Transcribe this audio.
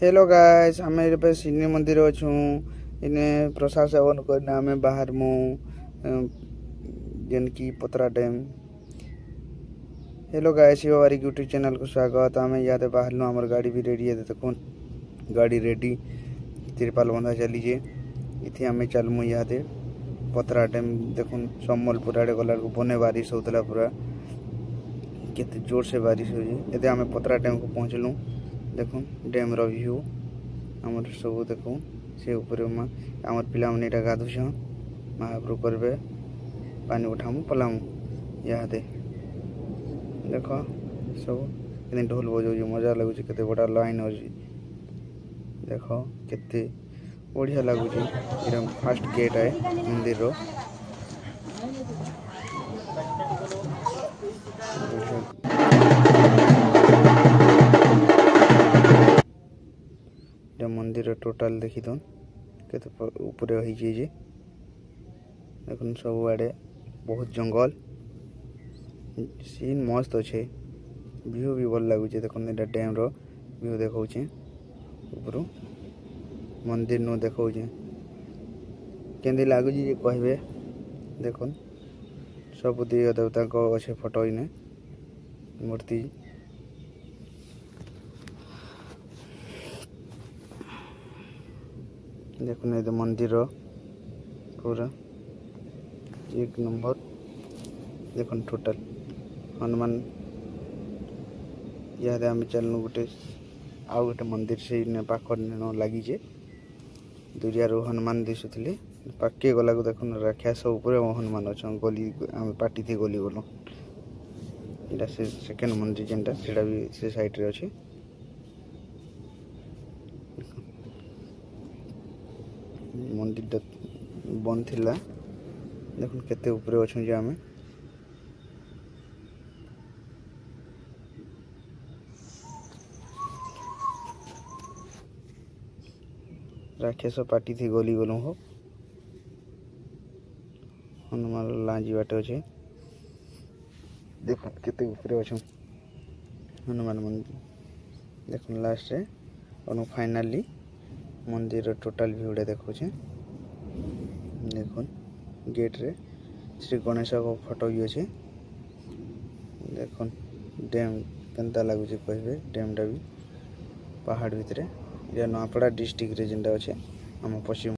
Hello guys आम सिनी मंदिर अच्छू इने प्रसाद सेवन करना आम बाहर मु जेन की पतरा डैम। हेलो गाइस बारी यूट्यूब चैनल को स्वागत। आम इे बाहर आमर गाड़ी भी रेडी है। देखो गाड़ी रेडी तिरपाल बंधा चलीजे इथे आम चलमु इे पतरा डैम। देखो सम्बलपुर आड़े गला बने बारिश होता पूरा केते जोर से बारिश हो। आम पतरा डैम को पहुँचलु। देखो डैम व्यू आमर सब देखो से ऊपर आमर पिला मन इटा गाधुछ महाप्रभु करबे पानी उठामु पलामु इे देख सब के ढोल बजाऊ मजा लगुच के बड़ा लाइन अच्छी देख के बढ़िया लगुच। फास्ट गेट है मंदिर रो मंदिर टोटाल देखी दन के ऊपर देख सब आड़े बहुत जंगल सीन मस्त अच्छे व्यू भी भल लगुच। देख डैम रो व्यू देखा ऊपर मंदिर नु देखा के लगुच कहे देख सब देव देवता अच्छे फोटो इने मूर्ति देखो ये मंदिर पूरा एक नंबर। देख टोटाल हनुमान इे आम चलनु गोटे आउ गोटे मंदिर से पाख लगे दुरिया हनुमान दिशुले पाके गला को देख राक्षस उपर हनुमान अच्छा गली आम पाटी थी गली गलु यहाँ से सेकेंड मंदिर जेनटा से भी से साइड रे अच्छे। मंदिर बंद थिला देख केते ऊपर अच्छे जे आम राक्षस पाटी थी गली गलु हो हनुमान लांजी बाटे अच्छे देख केते ऊपर अच्छे हनुमान मंदिर देख लास्ट रे और फाइनाली मंदिर टोटाल व्यूटा देखुचे। देख गेट रे श्री गणेश को फोटो भी अच्छे। देख डैम केनता लगुच कहे डैमटा भी पहाड़ भितर ये नवापड़ा डिस्ट्रिक्ट रे जेनटा अच्छे आम पश्चिम